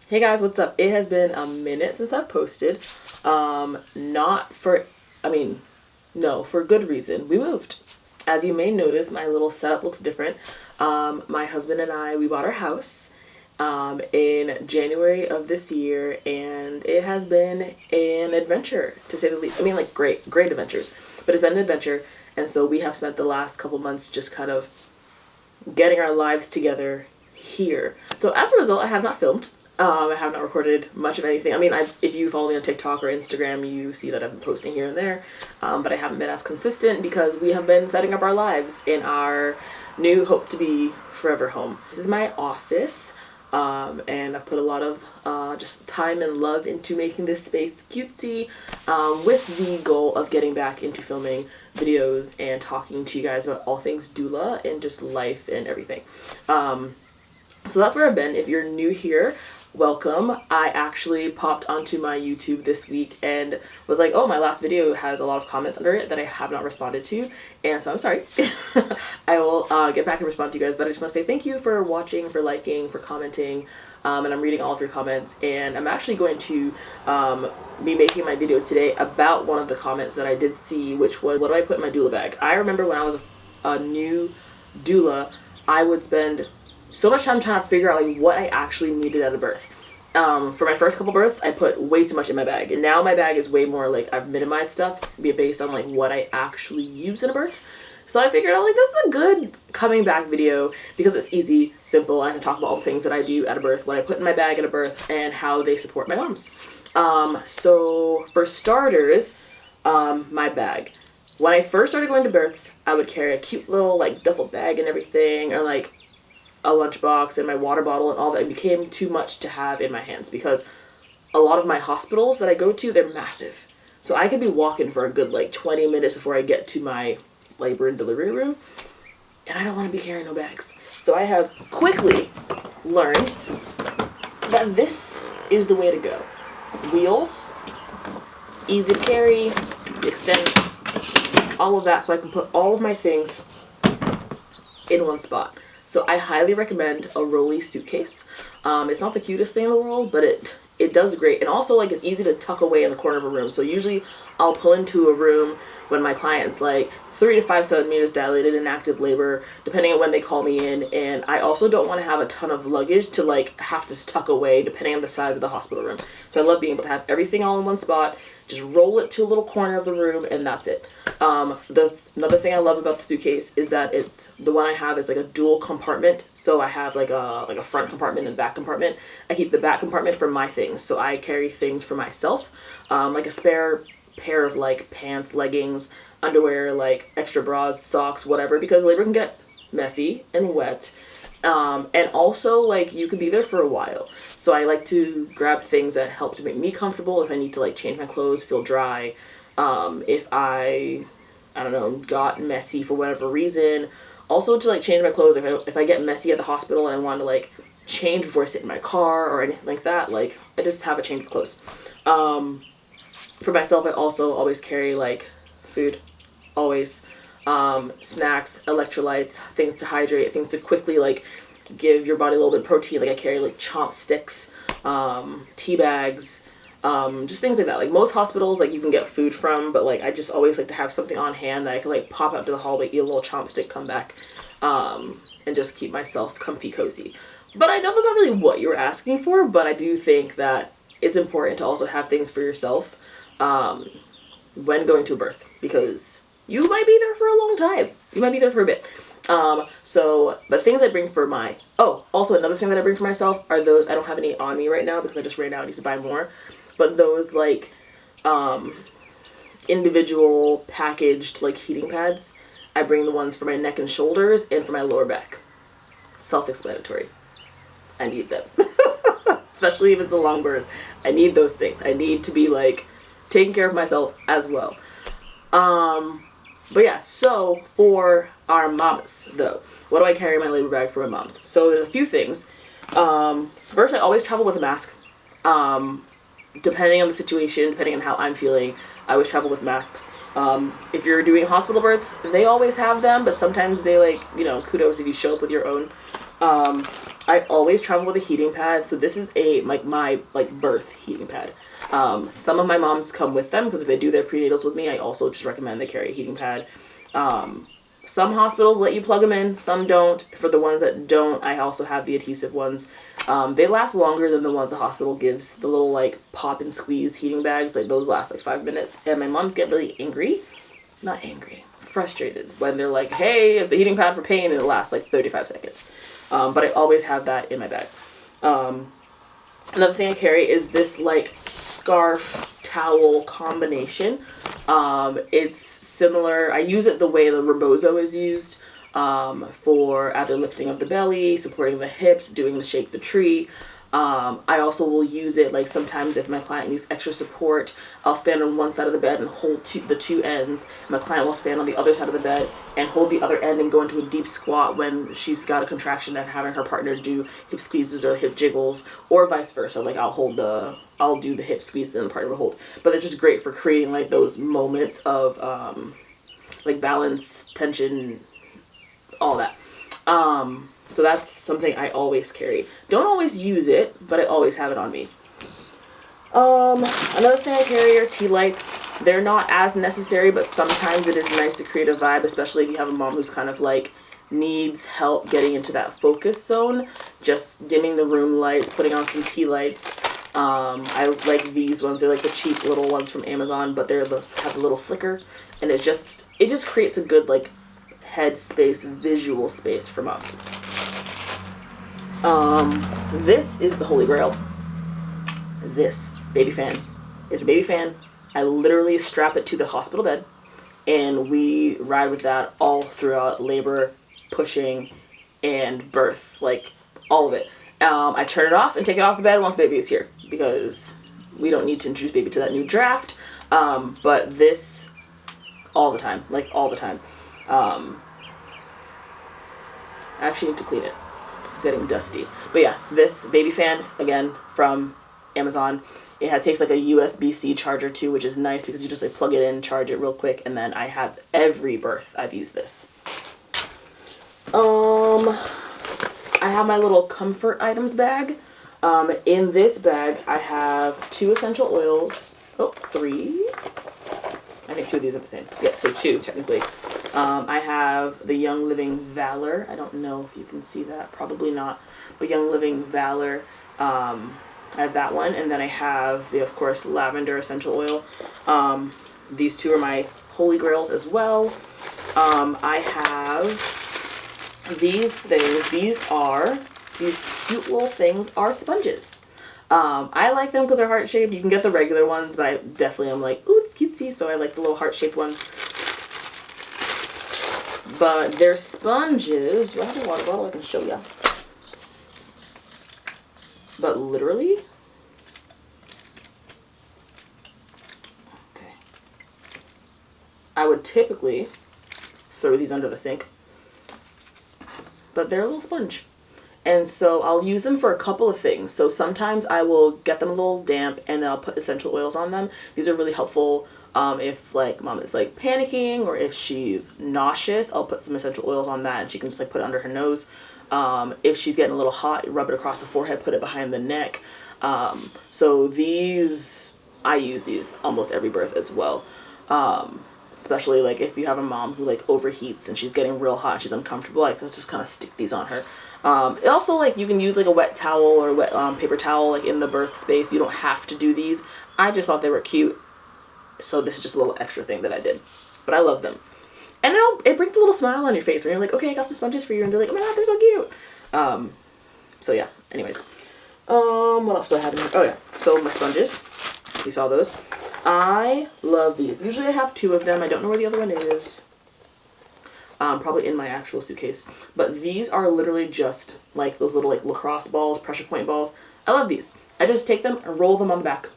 Hey guys, what's up? It has been a minute since I've posted. Not for, I mean, no, for good reason. We moved. As you may notice, my little setup looks different. My husband and I, we bought our house in January of this year, and it has been an adventure, to say the least. I mean, like, great adventures, but it's been an adventure, and so we have spent the last couple months just kind of getting our lives together here. So as a result, I have not filmed. I have not recorded much of anything. I mean, if you follow me on TikTok or Instagram, you see that I've been posting here and there, but I haven't been as consistent because we have been setting up our lives in our new hope to be forever home. This is my office, and I put a lot of just time and love into making this space cutesy, with the goal of getting back into filming videos and talking to you guys about all things doula and just life and everything. So that's where I've been. If you're new here, welcome. I actually popped onto my YouTube this week and was like, oh, my last video has a lot of comments under it that I have not responded to, and so I'm sorry. I will get back and respond to you guys, but I just want to say thank you for watching, for liking, for commenting, and I'm reading all of your comments, and I'm actually going to be making my video today about one of the comments that I did see, which was, what do I put in my doula bag? I remember when I was a new doula, I would spend so much time trying to figure out like what I actually needed at a birth. For my first couple births, I put way too much in my bag, and now my bag is way more like I've minimized stuff based on like what I actually use in a birth. So I figured out like this is a good coming back video because it's easy, simple, and I can talk about all the things that I do at a birth, what I put in my bag at a birth, and how they support my moms. So for starters, my bag. When I first started going to births, I would carry a cute little like duffel bag and everything, or like a lunchbox and my water bottle and all that. It became too much to have in my hands because a lot of my hospitals that I go to, they're massive. So I could be walking for a good like 20 minutes before I get to my labor and delivery room, and I don't want to be carrying no bags. So I have quickly learned that this is the way to go. Wheels, easy to carry, extends, all of that, so I can put all of my things in one spot. So I highly recommend a rolly suitcase. It's not the cutest thing in the world, but it does great. And also like it's easy to tuck away in the corner of a room. So usually I'll pull into a room when my client's like 3 to 5 centimeters dilated in active labor, depending on when they call me in. And I also don't want to have a ton of luggage to like have to tuck away depending on the size of the hospital room. So I love being able to have everything all in one spot, just roll it to a little corner of the room, and that's it. Another thing I love about the suitcase is that the one I have is like a dual compartment. So I have like a front compartment and back compartment. I keep the back compartment for my things. So I carry things for myself, like a spare pair of like pants, leggings, underwear, like extra bras, socks, whatever, because labor can get messy and wet. And also like you could be there for a while. So I like to grab things that help to make me comfortable if I need to like change my clothes, feel dry. If I don't know, got messy for whatever reason. Also to like change my clothes if I get messy at the hospital and I want to like change before I sit in my car or anything like that, like I just have a change of clothes. For myself, I also always carry like food, always. Snacks, electrolytes, things to hydrate, things to quickly like give your body a little bit of protein. Like I carry like chomp sticks, tea bags, just things like that. Like most hospitals, like you can get food from, but like I just always like to have something on hand that I can like pop out to the hallway, eat a little chomp stick, come back, and just keep myself comfy cozy. But I know that's not really what you were asking for, but I do think that it's important to also have things for yourself when going to a birth, because you might be there for a long time. You might be there for a bit. But things I bring for also another thing that I bring for myself are those, I don't have any on me right now because I just ran out and need to buy more, but those like, individual packaged like heating pads. I bring the ones for my neck and shoulders and for my lower back. Self-explanatory. I need them. Especially if it's a long birth. I need those things. I need to be like taking care of myself as well. But yeah, so for our moms though, what do I carry in my labor bag for my moms? So there's a few things. First, I always travel with a mask. Depending on the situation, depending on how I'm feeling, I always travel with masks. If you're doing hospital births, they always have them, but sometimes they like, you know, kudos if you show up with your own. I always travel with a heating pad. So this is my birth heating pad. Some of my moms come with them because if they do their prenatals with me, I also just recommend they carry a heating pad. Some hospitals let you plug them in, some don't. For the ones that don't, I also have the adhesive ones. They last longer than the ones the hospital gives. The little like pop and squeeze heating bags, like those last like 5 minutes. And my moms get really angry. Not angry. Frustrated when they're like, hey, it's a heating pad for pain, and it lasts like 35 seconds. But I always have that in my bag. Another thing I carry is this like scarf towel combination. It's similar. I use it the way the rebozo is used, for either lifting of the belly, supporting the hips, doing the shake the tree. I also will use it like sometimes if my client needs extra support, I'll stand on one side of the bed and hold the two ends. My client will stand on the other side of the bed and hold the other end and go into a deep squat when she's got a contraction and having her partner do hip squeezes or hip jiggles, or vice versa. Like I'll do the hip squeeze and the partner will hold. But it's just great for creating like those moments of like balance, tension, all that. So that's something I always carry. Don't always use it, but I always have it on me. Another thing I carry are tea lights. They're not as necessary, but sometimes it is nice to create a vibe, especially if you have a mom who's kind of like needs help getting into that focus zone. Just dimming the room lights, putting on some tea lights. I like these ones. They're like the cheap little ones from Amazon, but have a little flicker, and it just creates a good like head space, visual space for moms. This is the Holy Grail. This baby fan is a baby fan. I literally strap it to the hospital bed, and we ride with that all throughout labor, pushing, and birth, like all of it. I turn it off and take it off the bed once baby is here because we don't need to introduce baby to that new draft. But this all the time, like all the time. I actually need to clean it. It's getting dusty. But yeah, this baby fan, again, from Amazon. It takes like a USB-C charger too, which is nice because you just like plug it in, charge it real quick, and then I have every birth I've used this. I have my little comfort items bag. In this bag, I have 2 essential oils. Oh, 3. I think 2 of these are the same. Yeah, so 2 technically. I have the Young Living Valor. I don't know if you can see that. Probably not. But Young Living Valor. I have that one. And then I have the, of course, Lavender Essential Oil. These 2 are my holy grails as well. I have these things. These cute little things are sponges. I like them because they're heart-shaped. You can get the regular ones, but I definitely am like, ooh, it's cutesy, so I like the little heart-shaped ones. But they're sponges. Do I have a water bottle? I can show you. But literally, okay. I would typically throw these under the sink, but they're a little sponge. And so I'll use them for a couple of things. So sometimes I will get them a little damp and then I'll put essential oils on them. These are really helpful if like mom is like panicking or if she's nauseous. I'll put some essential oils on that and she can just like put it under her nose. If she's getting a little hot, rub it across the forehead, put it behind the neck. So these, I use these almost every birth as well. Especially like if you have a mom who like overheats and she's getting real hot and she's uncomfortable, like let's just kind of stick these on her. It also, like, you can use like a wet towel or wet paper towel like in the birth space. You don't have to do these. I just thought they were cute, so this is just a little extra thing that I did, but I love them. And it brings a little smile on your face when you're like, okay, I got some sponges for you, and they're like, oh my god, they're so cute. So yeah, anyways, what else do I have in here? Oh yeah, so my sponges, you saw those. I love these. Usually I have 2 of them. I don't know where the other one is. Probably in my actual suitcase. But these are literally just like those little like lacrosse balls, pressure point balls. I love these. I just take them and roll them on the back.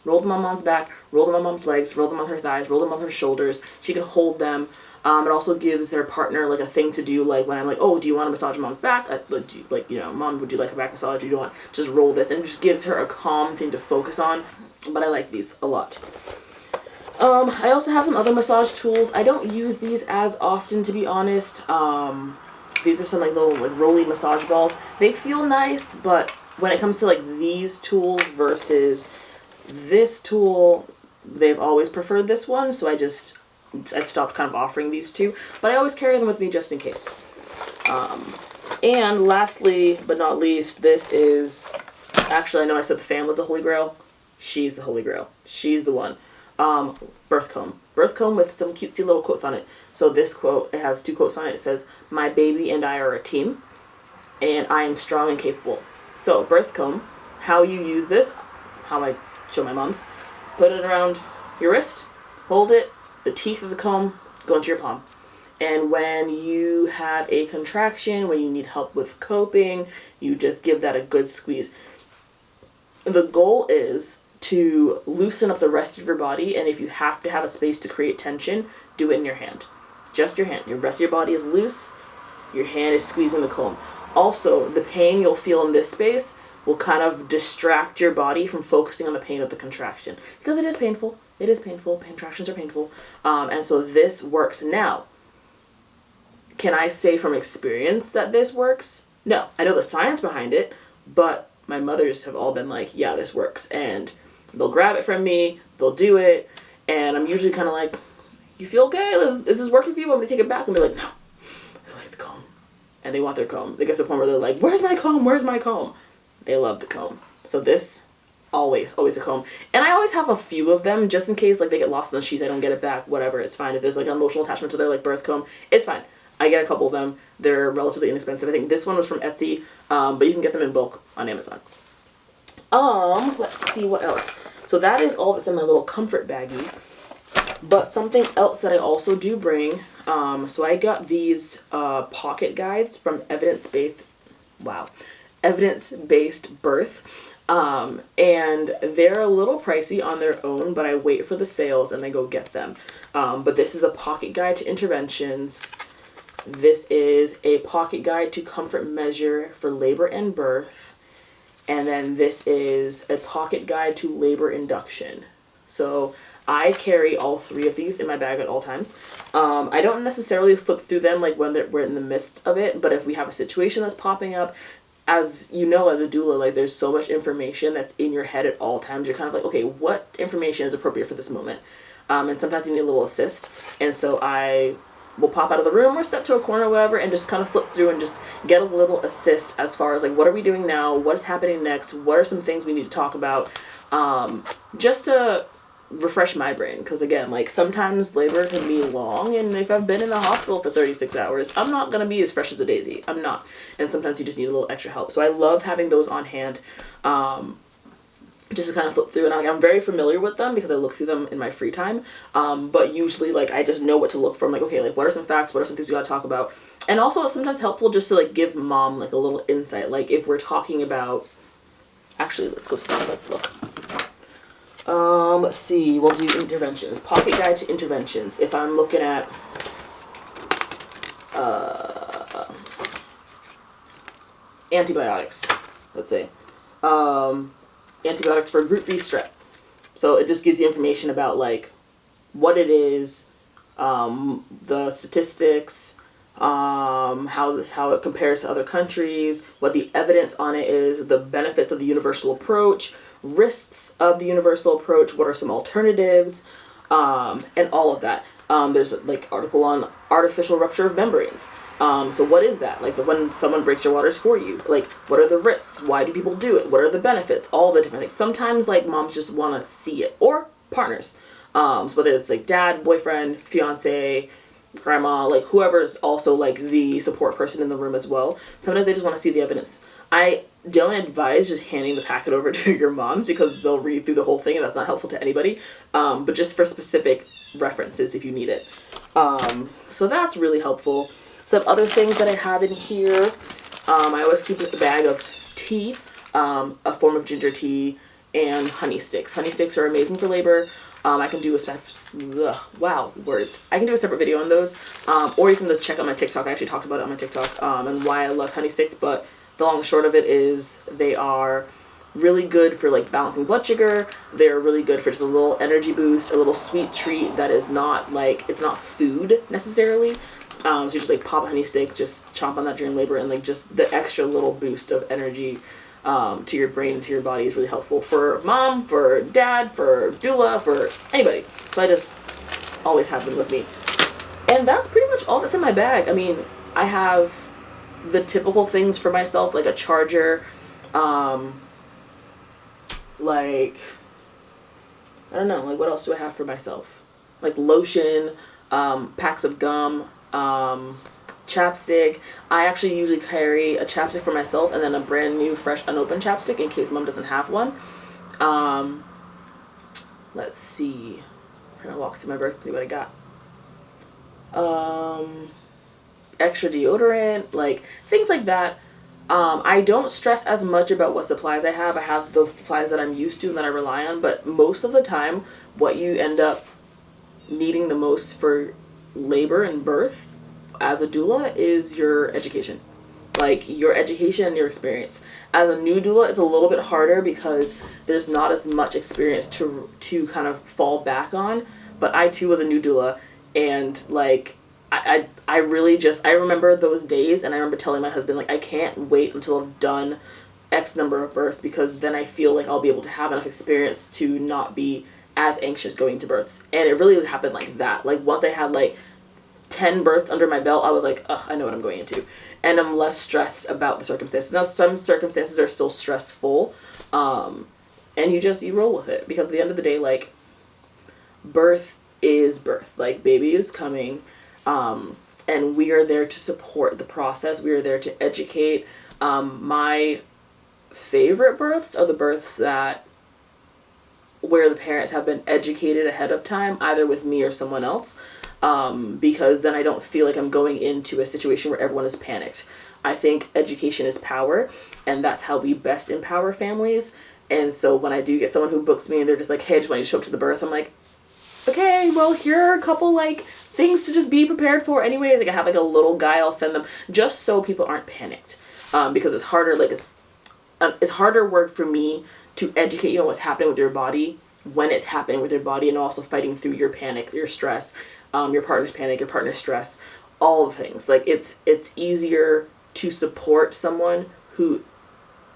Roll them on mom's back, roll them on mom's legs, roll them on her thighs, roll them on her shoulders. She can hold them. It also gives their partner like a thing to do, like when I'm like, oh, do you want to massage mom's back? Mom, would you like a back massage? You don't want, just roll this, and it just gives her a calm thing to focus on. But I like these a lot. I also have some other massage tools. I don't use these as often, to be honest. These are some like little like rolly massage balls. They feel nice, but when it comes to like these tools versus this tool, they've always preferred this one, so I've stopped kind of offering these two, but I always carry them with me just in case. And lastly, but not least, this is, actually I know I said the fan was the Holy Grail. She's the Holy Grail. She's the one. Birth comb. Birth comb with some cutesy little quotes on it. So this quote, it has 2 quotes on it. It says, "My baby and I are a team, and I am strong and capable." So birth comb, how you use this, how I show my moms, put it around your wrist, hold it, the teeth of the comb go into your palm. And when you have a contraction, when you need help with coping, you just give that a good squeeze. The goal is to loosen up the rest of your body, and if you have to have a space to create tension, do it in your hand. Just your hand. Your rest of your body is loose, your hand is squeezing the comb. Also, the pain you'll feel in this space will kind of distract your body from focusing on the pain of the contraction. Because it is painful. It is painful. Contractions are painful. And so this works. Now, can I say from experience that this works? No. I know the science behind it, but my mothers have all been like, yeah, this works. And they'll grab it from me, they'll do it, and I'm usually kind of like, you feel okay? Is this working for you? I'm going to take it back. And be like, no, I like the comb. And they want their comb. They get to the point where they're like, where's my comb? Where's my comb? They love the comb. So this, always a comb. And I always have a few of them just in case like they get lost in the sheets, I don't get it back, whatever, it's fine. If there's like an emotional attachment to their like birth comb, it's fine. I get a couple of them. They're relatively inexpensive. I think this one was from Etsy, but you can get them in bulk on Amazon. Let's see what else. So that is all that's in my little comfort baggie. But something else that I also do bring, so I got these pocket guides from evidence-based birth. And they're a little pricey on their own, but I wait for the sales and I go get them. But this is a pocket guide to interventions. This is a pocket guide to comfort measure for labor and birth. And then this is a pocket guide to labor induction. So I carry all 3 of these in my bag at all times. I don't necessarily flip through them like when we're in the midst of it, but if we have a situation that's popping up, as you know, as a doula, like there's so much information that's in your head at all times. You're kind of like, okay, what information is appropriate for this moment? And sometimes you need a little assist. And so I will pop out of the room or step to a corner or whatever and just kind of flip through and just get a little assist as far as like, what are we doing now? What is happening next? What are some things we need to talk about? Just to refresh my brain. Because again, like sometimes labor can be long, and if I've been in the hospital for 36 hours, I'm not going to be as fresh as a daisy. I'm not. And sometimes you just need a little extra help. So I love having those on hand. Just to kind of flip through, and I'm very familiar with them because I look through them in my free time, but usually like I just know what to look for. I'm like, okay, like what are some facts, what are some things we gotta talk about? And also it's sometimes helpful just to like give mom like a little insight, like if we're talking about, actually let's go start, let's look. Let's see, we'll do interventions, pocket guide to interventions. If I'm looking at antibiotics, let's say antibiotics for group B strep. So it just gives you information about like what it is, the statistics, how it compares to other countries, what the evidence on it is, the benefits of the universal approach, risks of the universal approach, what are some alternatives, and all of that. There's like article on artificial rupture of membranes. So what is that? Like when someone breaks your waters for you, like what are the risks? Why do people do it? What are the benefits? All the different things. Sometimes like moms just want to see it, or partners. So whether it's like dad, boyfriend, fiance, grandma, like whoever's also like the support person in the room as well. Sometimes they just want to see the evidence. I don't advise just handing the packet over to your moms because they'll read through the whole thing and that's not helpful to anybody. But just for specific references if you need it. So that's really helpful. Some other things that I have in here, I always keep a bag of tea, a form of ginger tea, and honey sticks. Honey sticks are amazing for labor. I can do a I can do a separate video on those, or you can just check out my TikTok. I actually talked about it on my TikTok, and why I love honey sticks, but the long and short of it is they are really good for like balancing blood sugar. They're really good for just a little energy boost, a little sweet treat that is not like, it's not food necessarily. So you just like pop a honey stick, just chomp on that during labor, and like just the extra little boost of energy to your brain and to your body is really helpful for mom, for dad, for doula, for anybody. So I just always have them with me. And that's pretty much all that's in my bag. I mean, I have the typical things for myself, like a charger, like, I don't know, like what else do I have for myself? Like lotion, packs of gum, chapstick. I actually usually carry a chapstick for myself and then a brand new, fresh, unopened chapstick in case mom doesn't have one. Let's see. I'm gonna walk through my birth, see what I got. Extra deodorant, like things like that. I don't stress as much about what supplies I have. I have those supplies that I'm used to and that I rely on, but most of the time, what you end up needing the most for labor and birth as a doula is your education. Like your education and your experience. As a new doula, it's a little bit harder because there's not as much experience to kind of fall back on. But I too was a new doula, and like I really just, I remember those days, and I remember telling my husband, like, I can't wait until I've done X number of births, because then I feel like I'll be able to have enough experience to not be as anxious going to births. And it really happened like that. Like once I had like 10 births under my belt, I was like, ugh, I know what I'm going into. And I'm less stressed about the circumstances. Now some circumstances are still stressful, and you roll with it, because at the end of the day, like, birth is birth. Like, baby is coming, and we are there to support the process. We are there to educate. My favorite births are the births where the parents have been educated ahead of time, either with me or someone else, because then I don't feel like I'm going into a situation where everyone is panicked. I think education is power, and that's how we best empower families. And so when I do get someone who books me and they're just like, hey, I just want you to show up to the birth, I'm like, okay, well, here are a couple like things to just be prepared for anyways. Like I have like a little guy I'll send them just so people aren't panicked, because it's harder, like it's harder work for me to educate you on what's happening with your body when it's happening with your body, and also fighting through your panic, your stress, your partner's panic, your partner's stress, all the things. Like it's easier to support someone who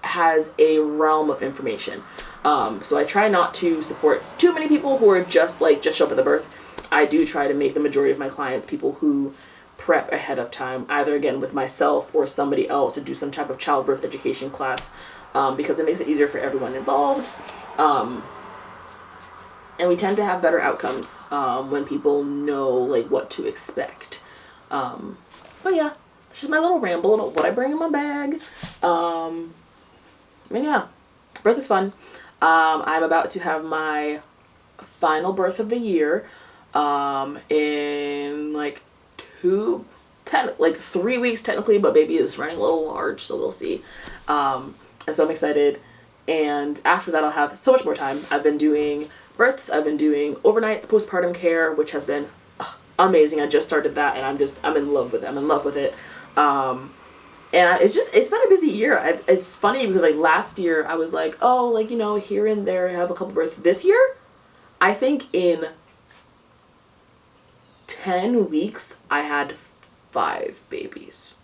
has a realm of information. So I try not to support too many people who are just show up at the birth. I do try to make the majority of my clients people who prep ahead of time, either again with myself or somebody else, to do some type of childbirth education class, because it makes it easier for everyone involved. And we tend to have better outcomes when people know like what to expect. But yeah, it's just my little ramble about what I bring in my bag. I mean, yeah, birth is fun. I'm about to have my final birth of the year in like 3 weeks technically, but baby is running a little large, so we'll see. And so I'm excited. And after that, I'll have so much more time. I've been doing births. I've been doing overnight postpartum care, which has been amazing. I just started that, and I'm in love with it. I'm in love with it. And it's been a busy year. It's funny because like last year I was like, oh, like, you know, here and there I have a couple births. This year, I think in 10 weeks I had 5 babies.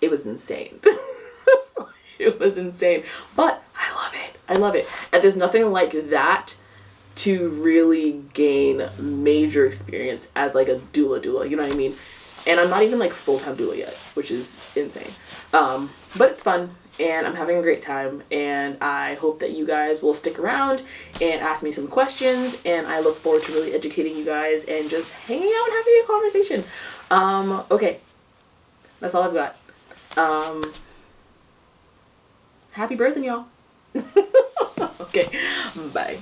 It was insane. It was insane. But I love it. I love it. And there's nothing like that to really gain major experience as like a doula, you know what I mean? And I'm not even like full-time doula yet, which is insane. But it's fun, and I'm having a great time, and I hope that you guys will stick around and ask me some questions, and I look forward to really educating you guys and just hanging out and having a conversation. Okay. That's all I've got. Happy birthday, y'all. Okay, bye.